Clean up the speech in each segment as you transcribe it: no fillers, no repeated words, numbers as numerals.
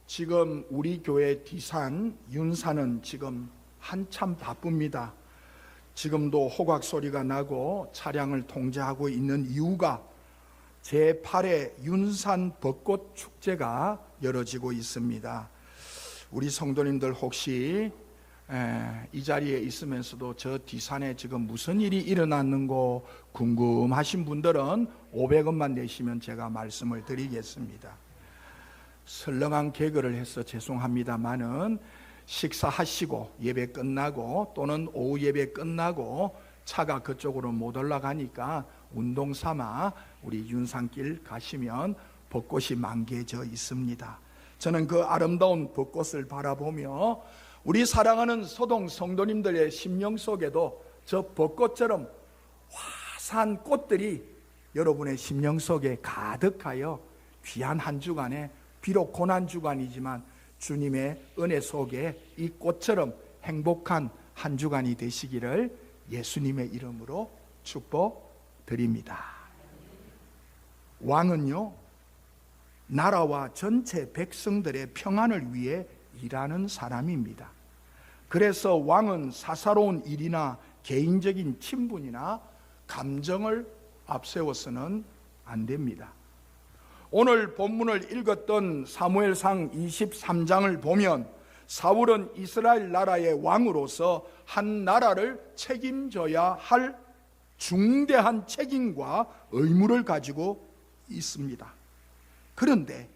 지금 우리 교회 디산, 윤산은 지금 한참 바쁩니다. 지금도 호각 소리가 나고 차량을 통제하고 있는 이유가 제8회 윤산 벚꽃 축제가 열어지고 있습니다. 우리 성도님들 혹시 이 자리에 있으면서도 저 디산에 지금 무슨 일이 일어났는고 궁금하신 분들은 500원만 내시면 제가 말씀을 드리겠습니다. 설렁한 개그를 해서 죄송합니다마는 식사하시고 예배 끝나고 또는 오후 예배 끝나고 차가 그쪽으로 못 올라가니까 운동 삼아 우리 윤산길 가시면 벚꽃이 만개져 있습니다. 저는 그 아름다운 벚꽃을 바라보며 우리 사랑하는 소동 성도님들의 심령 속에도 저 벚꽃처럼 화사한 꽃들이 여러분의 심령 속에 가득하여 귀한 한 주간에 비록 고난 주간이지만 주님의 은혜 속에 이 꽃처럼 행복한 한 주간이 되시기를 예수님의 이름으로 축복드립니다. 왕은요, 나라와 전체 백성들의 평안을 위해 일하는 사람입니다. 그래서 왕은 사사로운 일이나 개인적인 친분이나 감정을 앞세워서는 안 됩니다. 오늘 본문을 읽었던 사무엘상 23장을 보면 사울은 이스라엘 나라의 왕으로서 한 나라를 책임져야 할 중대한 책임과 의무를 가지고 있습니다. 그런데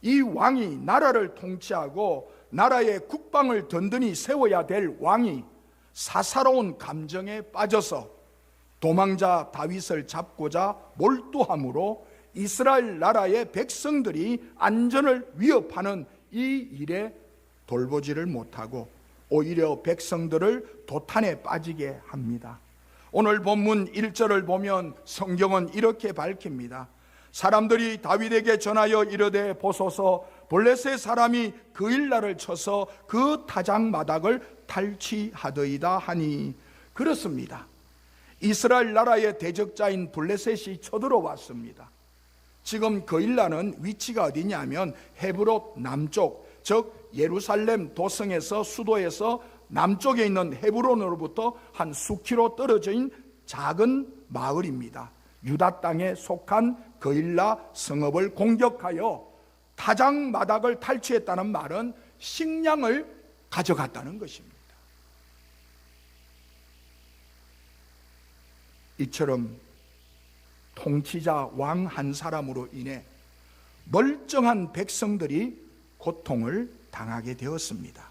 이 왕이 나라를 통치하고 나라의 국방을 든든히 세워야 될 왕이 사사로운 감정에 빠져서 도망자 다윗을 잡고자 몰두함으로 이스라엘 나라의 백성들이 안전을 위협하는 이 일에 돌보지를 못하고 오히려 백성들을 도탄에 빠지게 합니다. 오늘 본문 1절을 보면 성경은 이렇게 밝힙니다. 사람들이 다윗에게 전하여 이르되 보소서 블레셋 사람이 그일라를 쳐서 그 타작마당을 탈취하더이다 하니. 그렇습니다. 이스라엘 나라의 대적자인 블레셋이 쳐들어왔습니다. 지금 그일라는 위치가 어디냐면 헤브론 남쪽, 즉 예루살렘 도성에서 수도에서 남쪽에 있는 헤브론으로부터 한 수킬로 떨어져 있는 작은 마을입니다. 유다 땅에 속한 그일라 성읍을 공격하여 타작마당을 탈취했다는 말은 식량을 가져갔다는 것입니다. 이처럼 통치자 왕 한 사람으로 인해 멀쩡한 백성들이 고통을 당하게 되었습니다.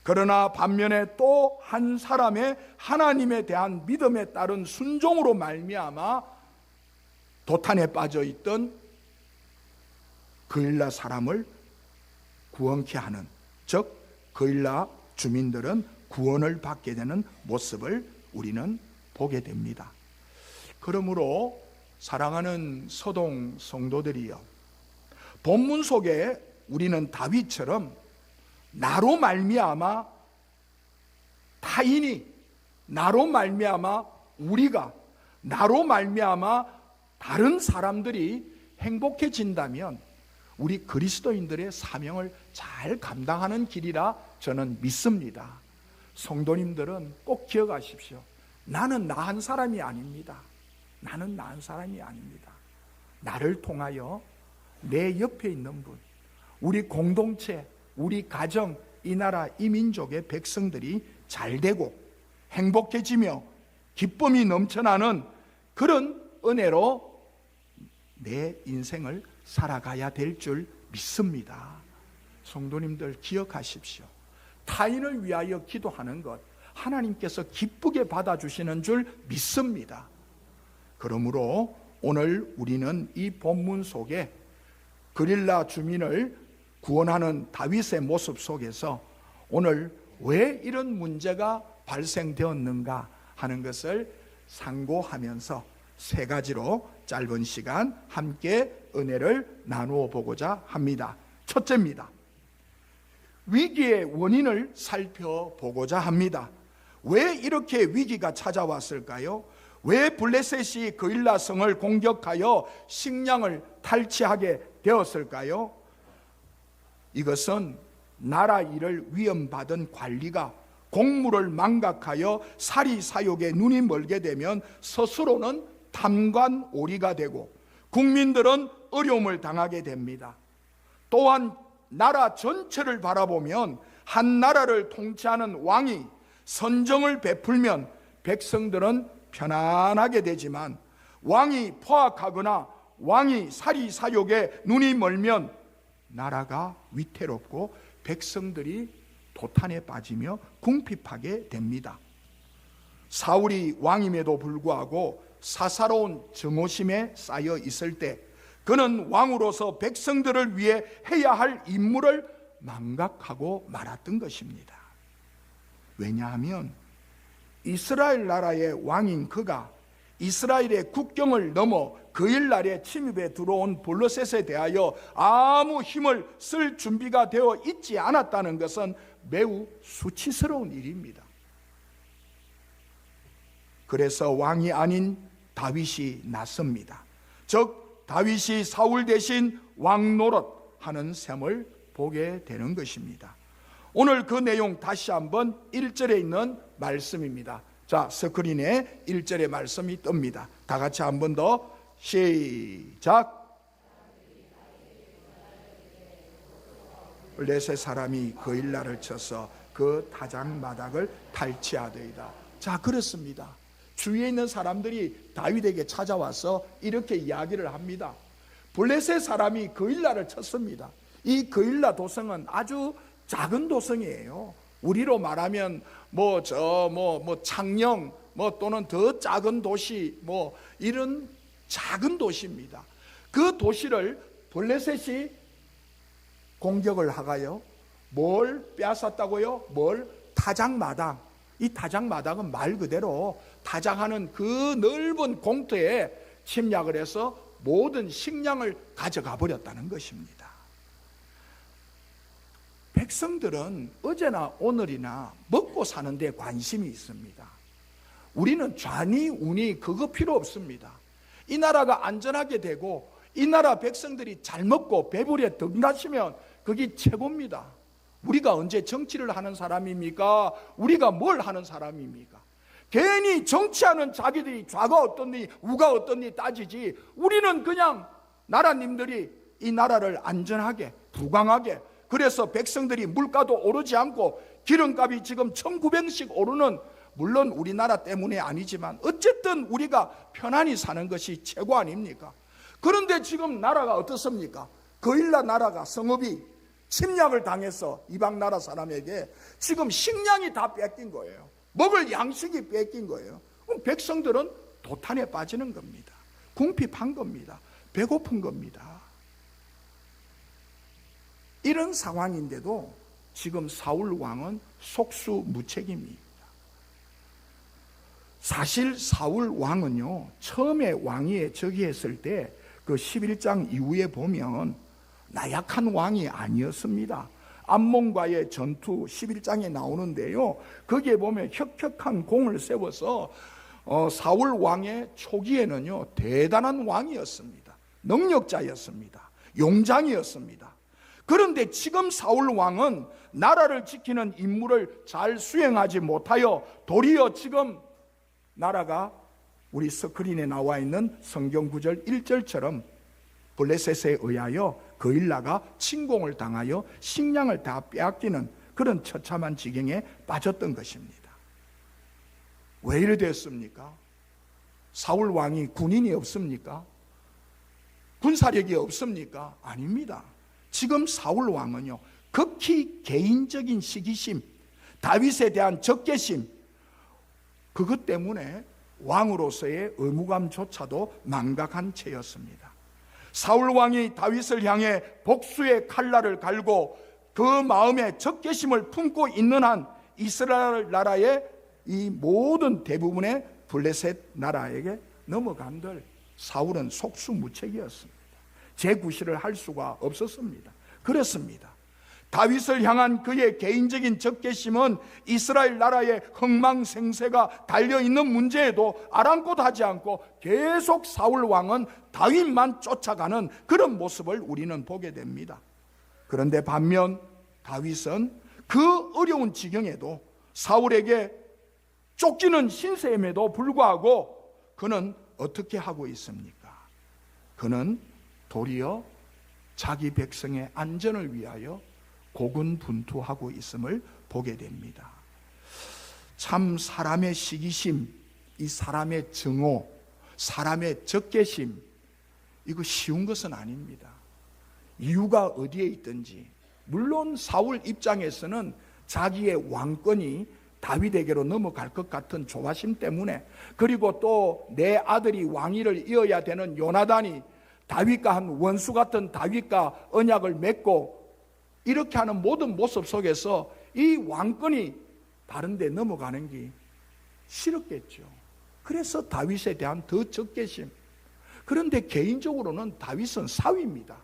그러나 반면에 또 한 사람의 하나님에 대한 믿음에 따른 순종으로 말미암아 도탄에 빠져 있던 그일라 사람을 구원케 하는, 즉 그일라 주민들은 구원을 받게 되는 모습을 우리는 보게 됩니다. 그러므로 사랑하는 소동 성도들이여, 본문 속에 우리는 다윗처럼 나로 말미암아 타인이, 나로 말미암아 우리가, 나로 말미암아 다른 사람들이 행복해진다면 우리 그리스도인들의 사명을 잘 감당하는 길이라 저는 믿습니다. 성도님들은 꼭 기억하십시오. 나는 나 한 사람이 아닙니다. 나는 나 한 사람이 아닙니다. 나를 통하여 내 옆에 있는 분, 우리 공동체, 우리 가정, 이 나라, 이 민족의 백성들이 잘되고 행복해지며 기쁨이 넘쳐나는 그런 은혜로 내 인생을 살아가야 될 줄 믿습니다. 성도님들 기억하십시오. 타인을 위하여 기도하는 것 하나님께서 기쁘게 받아주시는 줄 믿습니다. 그러므로 오늘 우리는 이 본문 속에 그릴라 주민을 구원하는 다윗의 모습 속에서 오늘 왜 이런 문제가 발생되었는가 하는 것을 상고하면서 세 가지로 짧은 시간 함께 은혜를 나누어 보고자 합니다. 첫째입니다. 위기의 원인을 살펴보고자 합니다. 왜 이렇게 위기가 찾아왔을까요? 왜 블레셋이 그일라 성을 공격하여 식량을 탈취하게 되었을까요? 이것은 나라 일을 위임받은 관리가 공무를 망각하여 사리사욕에 눈이 멀게 되면 스스로는 탐관오리가 되고 국민들은 어려움을 당하게 됩니다. 또한 나라 전체를 바라보면 한 나라를 통치하는 왕이 선정을 베풀면 백성들은 편안하게 되지만 왕이 포악하거나 왕이 사리사욕에 눈이 멀면 나라가 위태롭고 백성들이 도탄에 빠지며 궁핍하게 됩니다. 사울이 왕임에도 불구하고 사사로운 정오심에 쌓여 있을 때 그는 왕으로서 백성들을 위해 해야 할 임무를 망각하고 말았던 것입니다. 왜냐하면 이스라엘 나라의 왕인 그가 이스라엘의 국경을 넘어 그일날에 침입에 들어온 블레셋에 대하여 아무 힘을 쓸 준비가 되어 있지 않았다는 것은 매우 수치스러운 일입니다. 그래서 왕이 아닌 다윗이 나섭니다. 즉 다윗이 사울 대신 왕 노릇하는 셈을 보게 되는 것입니다. 오늘 그 내용 다시 한번 1절에 있는 말씀입니다. 자, 스크린에 1절의 말씀이 뜹니다. 다 같이 한 번 더 시작. 블레셋 사람이 그일날을 쳐서 그 타작마당을 탈취하더이다. 자, 그렇습니다. 주위에 있는 사람들이 다윗에게 찾아와서 이렇게 이야기를 합니다. 블레셋 사람이 그일날을 쳤습니다. 이 그일라 도성은 아주 작은 도성이에요. 우리로 말하면 창녕 또는 더 작은 도시 이런 작은 도시입니다. 그 도시를 블레셋이 공격을 하가요. 뭘 빼앗았다고요? 타작마당. 이 타작마당은 말 그대로 타작하는 그 넓은 공터에 침략을 해서 모든 식량을 가져가 버렸다는 것입니다. 백성들은 어제나 오늘이나 먹고 사는 데 관심이 있습니다. 우리는 좌니 우니 그거 필요 없습니다. 이 나라가 안전하게 되고 이 나라 백성들이 잘 먹고 배불리 든다시면 그게 최고입니다. 우리가 언제 정치를 하는 사람입니까? 우리가 뭘 하는 사람입니까? 괜히 정치하는 자기들이 좌가 어떻니 우가 어떻니 따지지. 우리는 그냥 나라님들이 이 나라를 안전하게 부강하게, 그래서 백성들이 물가도 오르지 않고 기름값이 지금 1900씩 오르는, 물론 우리나라 때문에 아니지만 어쨌든 우리가 편안히 사는 것이 최고 아닙니까? 그런데 지금 나라가 어떻습니까? 그일라 나라가 성읍이 침략을 당해서 이방 나라 사람에게 지금 식량이 다 뺏긴 거예요. 먹을 양식이 뺏긴 거예요. 그럼 백성들은 도탄에 빠지는 겁니다. 궁핍한 겁니다. 배고픈 겁니다. 이런 상황인데도 지금 사울 왕은 속수무책입니다. 사실 사울 왕은요, 처음에 왕위에 즉위했을 때 그 11장 이후에 보면 나약한 왕이 아니었습니다. 암몬과의 전투 11장에 나오는데요, 거기에 보면 혁혁한 공을 세워서 사울 왕의 초기에는요 대단한 왕이었습니다. 능력자였습니다. 용장이었습니다. 그런데 지금 사울 왕은 나라를 지키는 임무를 잘 수행하지 못하여 도리어 지금 나라가 우리 스크린에 나와 있는 성경 구절 1절처럼 블레셋에 의하여 그일라가 침공을 당하여 식량을 다 빼앗기는 그런 처참한 지경에 빠졌던 것입니다. 왜 이래 됐습니까? 사울 왕이 군인이 없습니까? 군사력이 없습니까? 아닙니다. 지금 사울 왕은요, 극히 개인적인 시기심, 다윗에 대한 적개심, 그것 때문에 왕으로서의 의무감조차도 망각한 채였습니다. 사울 왕이 다윗을 향해 복수의 칼날을 갈고 그 마음에 적개심을 품고 있는 한 이스라엘 나라의 이 모든 대부분의 블레셋 나라에게 넘어간들 사울은 속수무책이었습니다. 재구시를 할 수가 없었습니다. 그렇습니다. 다윗을 향한 그의 개인적인 적개심은 이스라엘 나라의 흥망생세가 달려있는 문제에도 아랑곳하지 않고 계속 사울 왕은 다윗만 쫓아가는 그런 모습을 우리는 보게 됩니다. 그런데 반면 다윗은 그 어려운 지경에도 사울에게 쫓기는 신세임에도 불구하고 그는 어떻게 하고 있습니까? 그는 도리어 자기 백성의 안전을 위하여 고군분투하고 있음을 보게 됩니다. 참 사람의 시기심, 이 사람의 증오, 사람의 적개심, 이거 쉬운 것은 아닙니다. 이유가 어디에 있든지, 물론 사울 입장에서는 자기의 왕권이 다윗에게로 넘어갈 것 같은 조바심 때문에, 그리고 또 내 아들이 왕위를 이어야 되는 요나단이 다윗과 한 원수 같은 다윗과 언약을 맺고 이렇게 하는 모든 모습 속에서 이 왕권이 다른 데 넘어가는 게 싫었겠죠. 그래서 다윗에 대한 더 적개심. 그런데 개인적으로는 다윗은 사위입니다.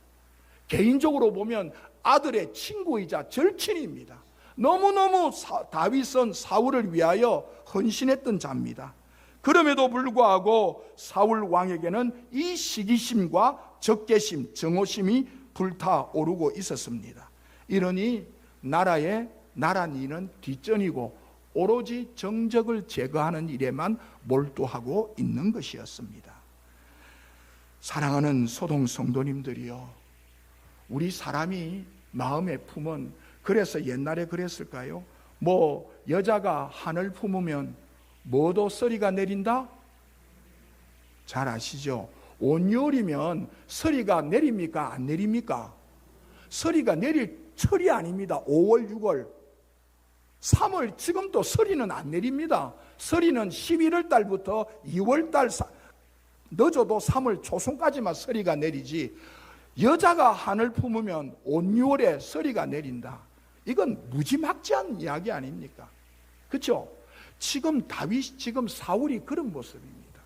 개인적으로 보면 아들의 친구이자 절친입니다. 너무너무 다윗은 사울을 위하여 헌신했던 자입니다. 그럼에도 불구하고 사울 왕에게는 이 시기심과 적개심, 정오심이 불타오르고 있었습니다. 이러니 나라 일은 뒷전이고 오로지 정적을 제거하는 일에만 몰두하고 있는 것이었습니다. 사랑하는 소동 성도님들이요, 우리 사람이 마음에 품은, 그래서 옛날에 그랬을까요? 여자가 한을 품으면 뭐도 서리가 내린다? 잘 아시죠? 온열이면 서리가 내립니까? 안 내립니까? 서리가 내릴 철이 아닙니다. 5월, 6월, 3월, 지금도 서리는 안 내립니다. 서리는 11월 달부터 2월 달, 늦어도 3월 초순까지만 서리가 내리지, 여자가 한을 품으면 온 6월에 서리가 내린다. 이건 무지막지한 이야기 아닙니까? 그렇죠? 지금 사울이 그런 모습입니다.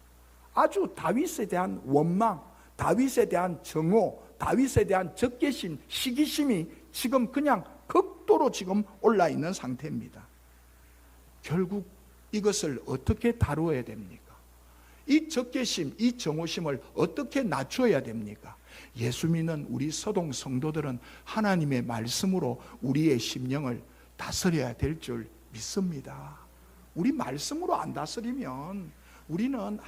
아주 다윗에 대한 원망, 다윗에 대한 정오, 다윗에 대한 적개심, 시기심이 지금 그냥 극도로 지금 올라 있는 상태입니다. 결국 이것을 어떻게 다루어야 됩니까? 이 적개심, 이 정오심을 어떻게 낮춰야 됩니까? 예수 믿는 우리 서동 성도들은 하나님의 말씀으로 우리의 심령을 다스려야 될 줄 믿습니다. 우리 말씀으로 안 다스리면 우리는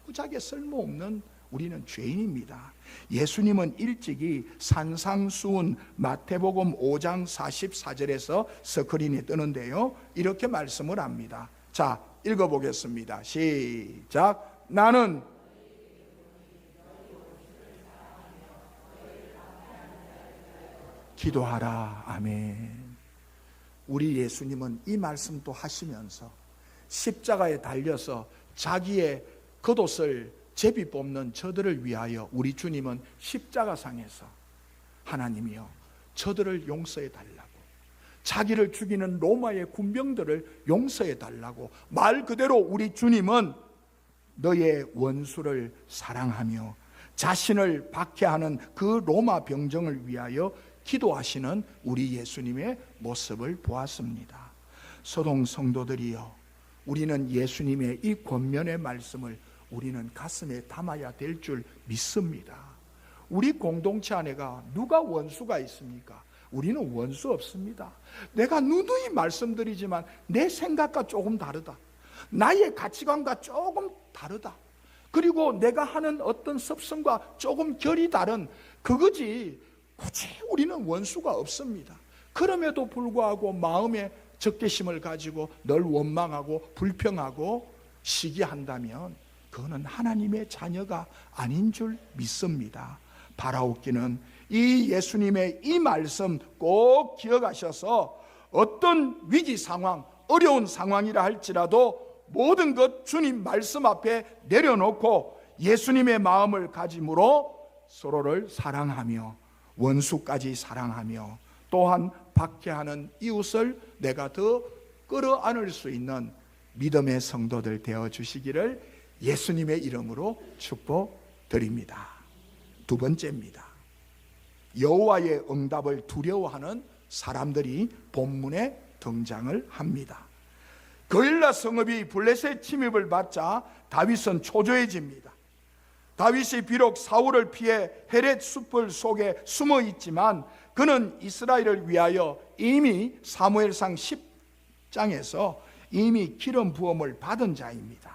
아무짝에 쓸모없는, 우리는 죄인입니다. 예수님은 일찍이 산상수훈 마태복음 5장 44절에서 스크린에 뜨는데요, 이렇게 말씀을 합니다. 자, 읽어보겠습니다. 시작. 나는 기도하라. 아멘. 우리 예수님은 이 말씀도 하시면서 십자가에 달려서 자기의 겉옷을 제비 뽑는 저들을 위하여 우리 주님은 십자가상에서 하나님이여 저들을 용서해 달라고, 자기를 죽이는 로마의 군병들을 용서해 달라고, 말 그대로 우리 주님은 너의 원수를 사랑하며 자신을 박해하는 그 로마 병정을 위하여 기도하시는 우리 예수님의 모습을 보았습니다. 소동 성도들이여, 우리는 예수님의 이 권면의 말씀을 우리는 가슴에 담아야 될 줄 믿습니다. 우리 공동체 안에가 누가 원수가 있습니까? 우리는 원수 없습니다. 내가 누누이 말씀드리지만 내 생각과 조금 다르다, 나의 가치관과 조금 다르다, 그리고 내가 하는 어떤 습성과 조금 결이 다른 그거지, 굳이 우리는 원수가 없습니다. 그럼에도 불구하고 마음에 적개심을 가지고 늘 원망하고 불평하고 시기한다면 그거는 하나님의 자녀가 아닌 줄 믿습니다. 바라옵기는 이 예수님의 이 말씀 꼭 기억하셔서 어떤 위기 상황, 어려운 상황이라 할지라도 모든 것 주님 말씀 앞에 내려놓고 예수님의 마음을 가짐으로 서로를 사랑하며 원수까지 사랑하며 또한 박해하는 이웃을 내가 더 끌어안을 수 있는 믿음의 성도들 되어 주시기를 예수님의 이름으로 축복드립니다. 두 번째입니다. 여호와의 응답을 두려워하는 사람들이 본문에 등장을 합니다. 그일라 성읍이 블레셋 침입을 받자 다윗은 초조해집니다. 다윗이 비록 사울을 피해 헤렛 숲을 속에 숨어 있지만 그는 이스라엘을 위하여 이미 사무엘상 10장에서 이미 기름 부음을 받은 자입니다.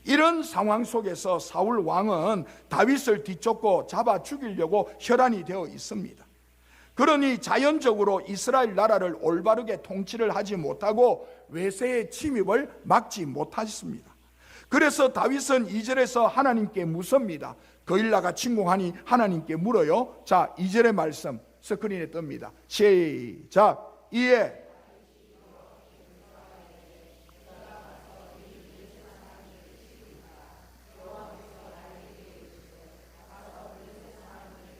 이런 상황 속에서 사울 왕은 다윗을 뒤쫓고 잡아 죽이려고 혈안이 되어 있습니다. 그러니 자연적으로 이스라엘 나라를 올바르게 통치를 하지 못하고 외세의 침입을 막지 못했습니다. 그래서 다윗은 2절에서 하나님께 묻습니다. 거일라가 침공하니 하나님께 물어요. 자, 2절의 말씀 스크린에 뜹니다. 시작. 이에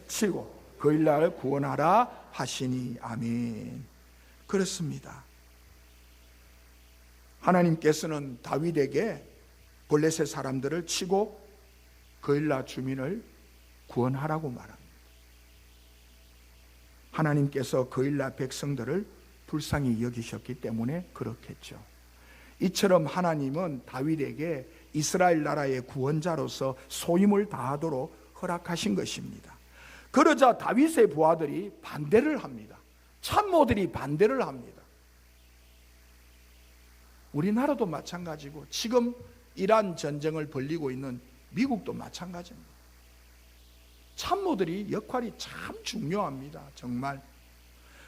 치고 거일라를 구원하라 하시니. 아멘. 그렇습니다. 하나님께서는 다윗에게 블레셋 사람들을 치고 거일라 주민을 구원하라고 말합니다. 하나님께서 거일라 백성들을 불쌍히 여기셨기 때문에 그렇겠죠. 이처럼 하나님은 다윗에게 이스라엘 나라의 구원자로서 소임을 다하도록 허락하신 것입니다. 그러자 다윗의 부하들이 반대를 합니다. 참모들이 반대를 합니다. 우리나라도 마찬가지고 지금 이란 전쟁을 벌이고 있는 미국도 마찬가지입니다. 참모들이 역할이 참 중요합니다. 정말.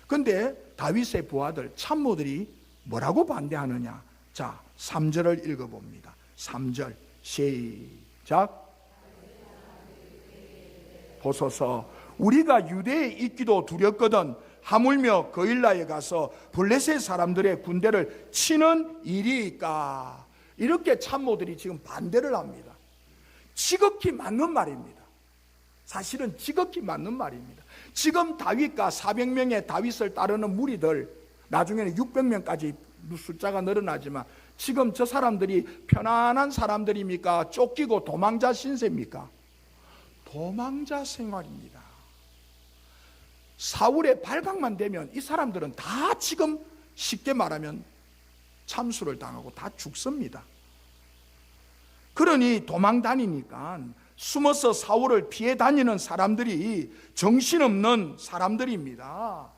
그런데 다윗의 부하들 참모들이 뭐라고 반대하느냐? 자, 3절을 읽어봅니다. 3절 시작. 보소서, 우리가 유대에 있기도 두렵거든 하물며 거일라에 가서 블레셋 사람들의 군대를 치는 일이니까. 이렇게 참모들이 지금 반대를 합니다. 지극히 맞는 말입니다. 사실은 지극히 맞는 말입니다. 지금 다윗과 400명의 다윗을 따르는 무리들, 나중에는 600명까지 숫자가 늘어나지만 지금 저 사람들이 편안한 사람들입니까? 쫓기고 도망자 신세입니까? 도망자 생활입니다. 사울의 발각만 되면 이 사람들은 다 지금 쉽게 말하면 참수를 당하고 다 죽습니다. 그러니 도망 다니니까 숨어서 사울을 피해 다니는 사람들이 정신없는 사람들입니다.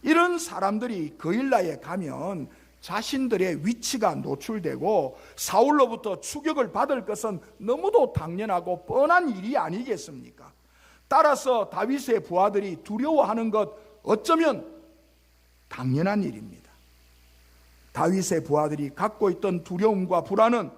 이런 사람들이 거일라에 가면 자신들의 위치가 노출되고 사울로부터 추격을 받을 것은 너무도 당연하고 뻔한 일이 아니겠습니까? 따라서 다윗의 부하들이 두려워하는 것 어쩌면 당연한 일입니다. 다윗의 부하들이 갖고 있던 두려움과 불안은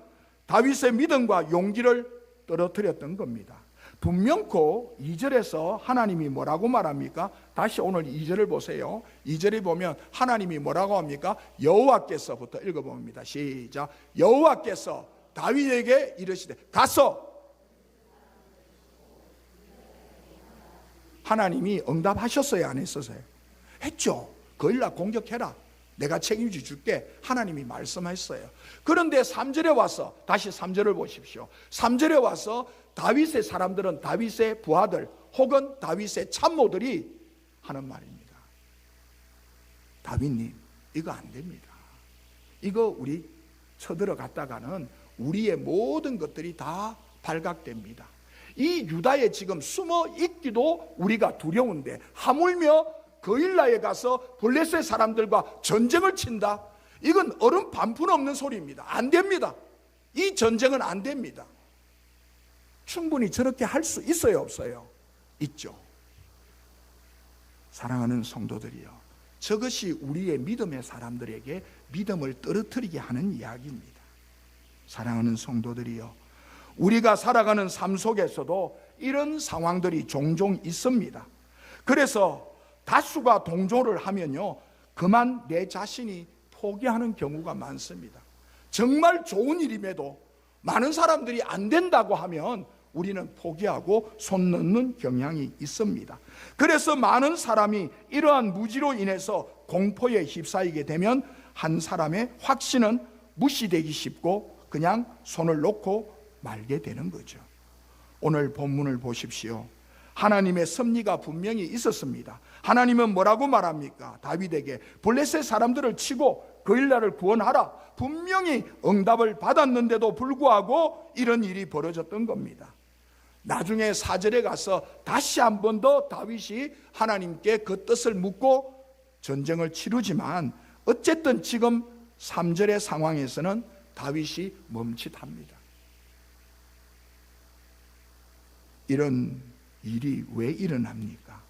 다윗의 믿음과 용기를 떨어뜨렸던 겁니다. 분명코 2절에서 하나님이 뭐라고 말합니까? 다시 오늘 2절을 보세요. 2절에 보면 하나님이 뭐라고 합니까? 여호와께서부터 읽어봅니다. 시작. 여호와께서 다윗에게 이르시되 가서. 하나님이 응답하셨어요, 안 했었어요? 했죠. 거일라 공격해라, 내가 책임져 줄게, 하나님이 말씀했어요. 그런데 3절에 와서, 다시 3절을 보십시오. 3절에 와서 다윗의 사람들은, 다윗의 부하들 혹은 다윗의 참모들이 하는 말입니다. 다윗님, 이거 안 됩니다. 이거 우리 쳐들어갔다가는 우리의 모든 것들이 다 발각됩니다. 이 유다에 지금 숨어 있기도 우리가 두려운데 하물며 거일라에 가서 블레셋 사람들과 전쟁을 친다? 이건 어른 반푼 없는 소리입니다. 안 됩니다. 이 전쟁은 안 됩니다. 충분히 저렇게 할 수 있어요, 없어요? 있죠. 사랑하는 성도들이요, 저것이 우리의 믿음의 사람들에게 믿음을 떨어뜨리게 하는 이야기입니다. 사랑하는 성도들이요, 우리가 살아가는 삶 속에서도 이런 상황들이 종종 있습니다. 그래서 다수가 동조를 하면요, 그만 내 자신이 포기하는 경우가 많습니다. 정말 좋은 일임에도 많은 사람들이 안 된다고 하면 우리는 포기하고 손 놓는 경향이 있습니다. 그래서 많은 사람이 이러한 무지로 인해서 공포에 휩싸이게 되면 한 사람의 확신은 무시되기 쉽고 그냥 손을 놓고 말게 되는 거죠. 오늘 본문을 보십시오. 하나님의 섭리가 분명히 있었습니다. 하나님은 뭐라고 말합니까? 다윗에게 블레셋 사람들을 치고 거일라를 구원하라. 분명히 응답을 받았는데도 불구하고 이런 일이 벌어졌던 겁니다. 나중에 4절에 가서 다시 한 번 더 다윗이 하나님께 그 뜻을 묻고 전쟁을 치르지만 어쨌든 지금 3절의 상황에서는 다윗이 멈칫합니다. 이런 일이 왜 일어납니까?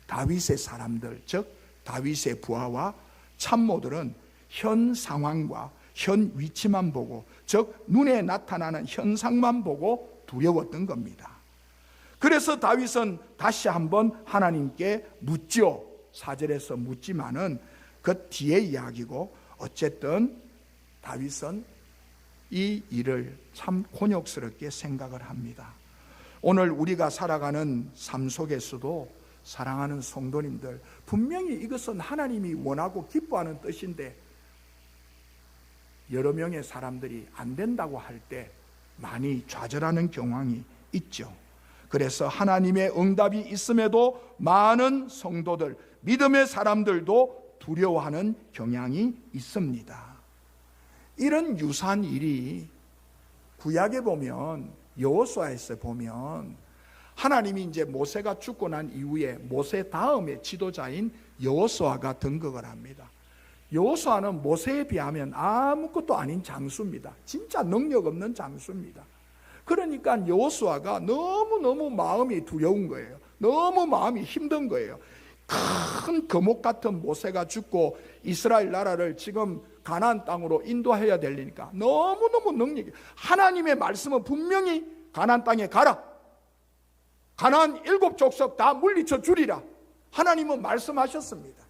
다윗의 사람들, 즉 다윗의 부하와 참모들은 현 상황과 현 위치만 보고, 즉 눈에 나타나는 현상만 보고 두려웠던 겁니다. 그래서 다윗은 다시 한번 하나님께 묻지요. 4절에서 묻지만은 그 뒤에 이야기고, 어쨌든 다윗은 이 일을 참 곤욕스럽게 생각을 합니다. 오늘 우리가 살아가는 삶 속에서도 사랑하는 성도님들, 분명히 이것은 하나님이 원하고 기뻐하는 뜻인데 여러 명의 사람들이 안 된다고 할 때 많이 좌절하는 경향이 있죠. 그래서 하나님의 응답이 있음에도 많은 성도들, 믿음의 사람들도 두려워하는 경향이 있습니다. 이런 유사한 일이 구약에 보면, 여호수아에서 보면 하나님이 이제 모세가 죽고 난 이후에 모세 다음에 지도자인 여호수아가 등극을 합니다. 여호수아는 모세에 비하면 아무것도 아닌 장수입니다. 진짜 능력 없는 장수입니다. 그러니까 여호수아가 너무너무 마음이 두려운 거예요. 너무 마음이 힘든 거예요. 큰 거목 같은 모세가 죽고 이스라엘 나라를 지금 가나안 땅으로 인도해야 되니까 너무너무 능력이, 하나님의 말씀은 분명히 가나안 땅에 가라, 가나안 7족속 다 물리쳐 주리라, 하나님은 말씀하셨습니다.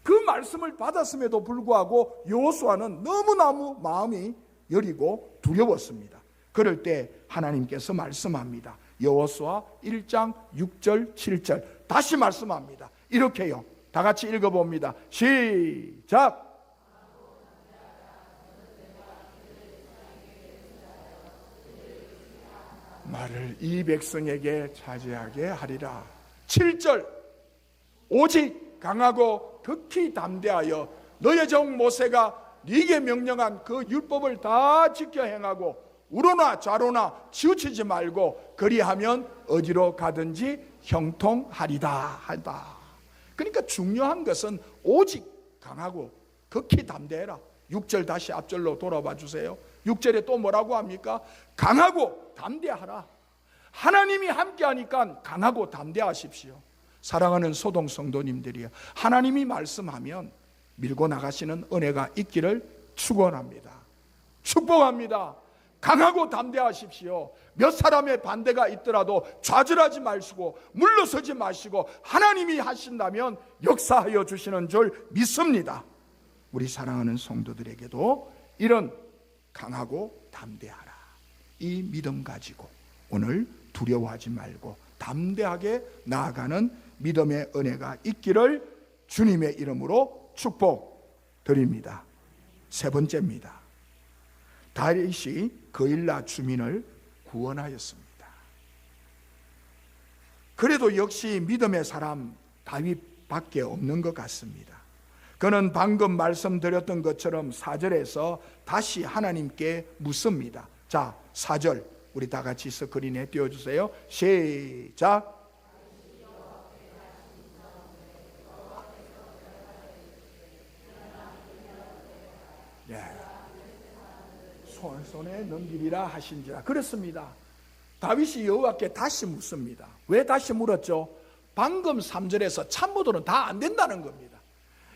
그 말씀을 받았음에도 불구하고 여호수아는 너무너무 마음이 여리고 두려웠습니다. 그럴 때 하나님께서 말씀합니다. 여호수아 1장 6절 7절 다시 말씀합니다. 이렇게요. 다 같이 읽어봅니다. 시작. 말을 이 백성에게 차지하게 하리라. 7절 오직 강하고 극히 담대하여 너의 종 모세가 네게 명령한 그 율법을 다 지켜 행하고 우로나 좌로나 치우치지 말고 그리하면 어디로 가든지 형통하리다 하다. 그러니까 중요한 것은 오직 강하고 극히 담대해라. 6절 다시 앞절로 돌아봐 주세요. 6절에 또 뭐라고 합니까? 강하고 담대하라. 하나님이 함께하니까 강하고 담대하십시오. 사랑하는 소동 성도님들이요, 하나님이 말씀하면 밀고 나가시는 은혜가 있기를 축원합니다. 축복합니다. 강하고 담대하십시오. 몇 사람의 반대가 있더라도 좌절하지 마시고 물러서지 마시고 하나님이 하신다면 역사하여 주시는 줄 믿습니다. 우리 사랑하는 성도들에게도 이런 강하고 담대하라, 이 믿음 가지고 오늘 두려워하지 말고 담대하게 나아가는 믿음의 은혜가 있기를 주님의 이름으로 축복드립니다. 세 번째입니다. 다윗이 그일라 주민을 구원하였습니다. 그래도 역시 믿음의 사람 다윗밖에 없는 것 같습니다. 그는 방금 말씀드렸던 것처럼 4절에서 다시 하나님께 묻습니다. 자, 4절 우리 다 같이 스크린에 띄워주세요. 시작. 네. 손에 넘기리라 하신지라. 그렇습니다. 다윗이 여호와께 다시 묻습니다. 왜 다시 물었죠? 방금 3절에서 참모들은 다 안 된다는 겁니다.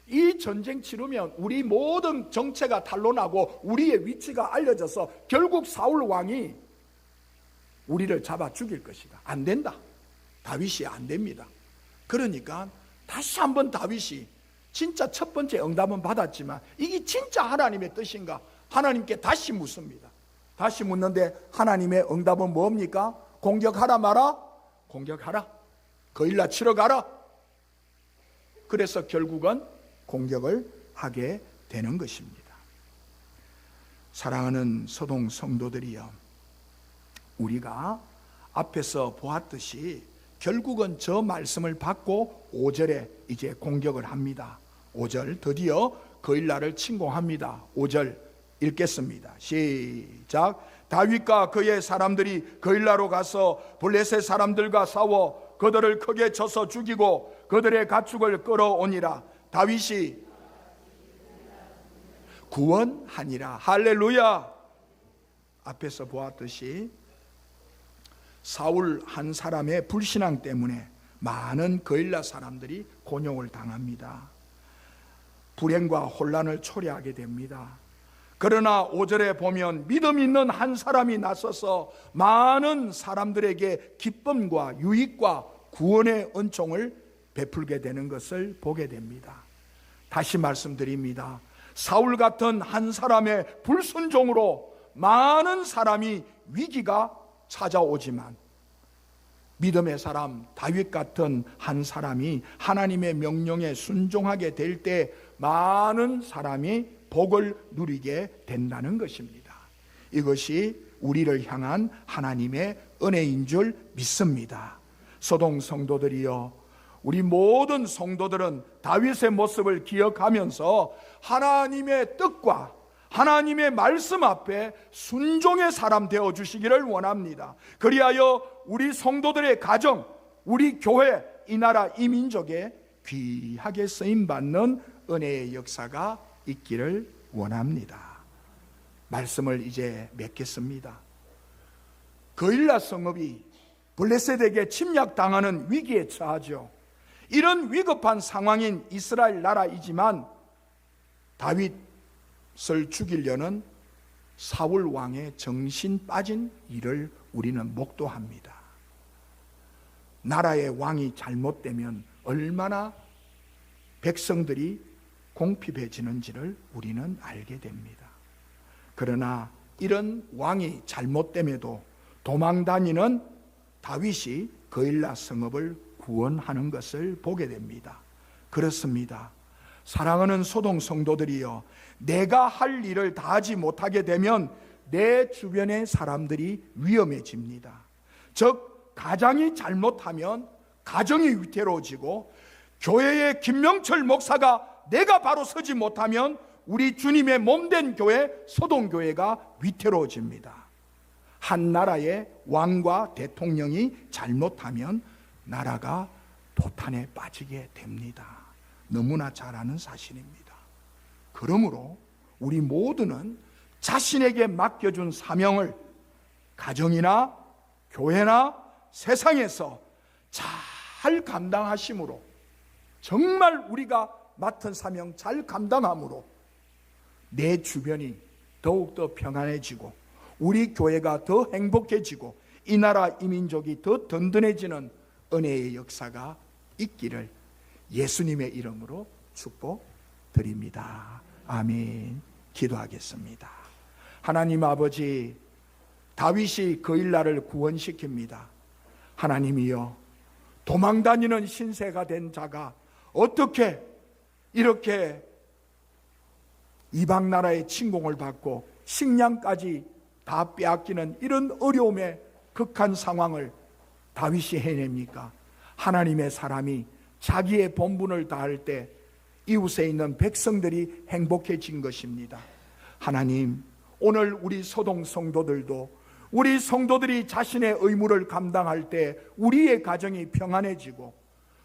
이 전쟁 치르면 우리 모든 정체가 탄로나고 우리의 위치가 알려져서 결국 사울 왕이 우리를 잡아 죽일 것이다. 안 된다. 다윗이 안 됩니다. 그러니까 다시 한번 다윗이 진짜 첫 번째 응답은 받았지만 이게 진짜 하나님의 뜻인가? 하나님께 다시 묻습니다. 다시 묻는데 하나님의 응답은 뭡니까? 공격하라 마라? 공격하라. 거일라 치러 가라. 그래서 결국은 공격을 하게 되는 것입니다. 사랑하는 소동 성도들이여, 우리가 앞에서 보았듯이 결국은 저 말씀을 받고 5절에 이제 공격을 합니다. 5절 드디어 거일라를 침공합니다. 5절 읽겠습니다. 시작. 다윗과 그의 사람들이 거일라로 가서 블레셋 사람들과 싸워 그들을 크게 쳐서 죽이고 그들의 가축을 끌어오니라. 다윗이 구원하니라. 할렐루야. 앞에서 보았듯이 사울 한 사람의 불신앙 때문에 많은 거일라 사람들이 곤욕을 당합니다. 불행과 혼란을 초래하게 됩니다. 그러나 5절에 보면 믿음 있는 한 사람이 나서서 많은 사람들에게 기쁨과 유익과 구원의 은총을 베풀게 되는 것을 보게 됩니다. 다시 말씀드립니다. 사울 같은 한 사람의 불순종으로 많은 사람이 위기가 찾아오지만 믿음의 사람 다윗 같은 한 사람이 하나님의 명령에 순종하게 될 때 많은 사람이 복을 누리게 된다는 것입니다. 이것이 우리를 향한 하나님의 은혜인 줄 믿습니다. 소동 성도들이여, 우리 모든 성도들은 다윗의 모습을 기억하면서 하나님의 뜻과 하나님의 말씀 앞에 순종의 사람 되어 주시기를 원합니다. 그리하여 우리 성도들의 가정, 우리 교회, 이 나라, 이 민족에 귀하게 쓰임받는 은혜의 역사가 있기를 원합니다. 말씀을 이제 맺겠습니다. 거일라 성읍이 블레셋에게 침략당하는 위기에 처하죠. 이런 위급한 상황인 이스라엘 나라이지만 다윗을 죽이려는 사울 왕의 정신 빠진 일을 우리는 목도합니다. 나라의 왕이 잘못되면 얼마나 백성들이 공핍해지는지를 우리는 알게 됩니다. 그러나 이런 왕이 잘못됨에도 도망다니는 다윗이 거일라 성읍을 구원하는 것을 보게 됩니다. 그렇습니다. 사랑하는 소동 성도들이여, 내가 할 일을 다하지 못하게 되면 내 주변의 사람들이 위험해집니다. 즉 가장이 잘못하면 가정이 위태로워지고, 교회의 김명철 목사가 내가 바로 서지 못하면 우리 주님의 몸된 교회 소동교회가 위태로워집니다. 한 나라의 왕과 대통령이 잘못하면 나라가 도탄에 빠지게 됩니다. 너무나 잘 아는 사실입니다. 그러므로 우리 모두는 자신에게 맡겨준 사명을 가정이나 교회나 세상에서 잘 감당하심으로, 정말 우리가 맡은 사명 잘 감당함으로 내 주변이 더욱더 평안해지고 우리 교회가 더 행복해지고 이 나라 이 민족이 더 든든해지는 은혜의 역사가 있기를 예수님의 이름으로 축복드립니다. 아멘. 기도하겠습니다. 하나님 아버지, 다윗이 거일라를 구원시킵니다. 하나님이여, 도망다니는 신세가 된 자가 어떻게 이렇게 이방 나라의 침공을 받고 식량까지 다 빼앗기는 이런 어려움의 극한 상황을 다윗이 해냅니까? 하나님의 사람이 자기의 본분을 다할 때 이웃에 있는 백성들이 행복해진 것입니다. 하나님, 오늘 우리 소동 성도들도 우리 성도들이 자신의 의무를 감당할 때 우리의 가정이 평안해지고,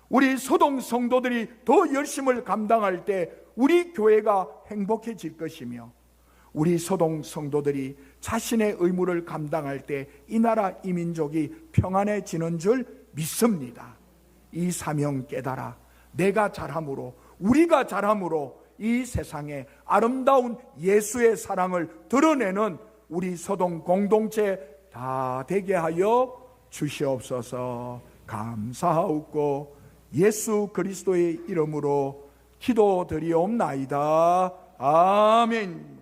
우리 소동 성도들이 더 열심을 감당할 때 우리 교회가 행복해질 것이며, 우리 소동 성도들이 자신의 의무를 감당할 때 이 나라 이 민족이 평안해지는 줄 믿습니다. 이 사명 깨달아 내가 잘함으로, 우리가 잘함으로 이 세상에 아름다운 예수의 사랑을 드러내는 우리 소동 공동체 다 되게 하여 주시옵소서. 감사하옵고 예수 그리스도의 이름으로 기도드리옵나이다. 아멘.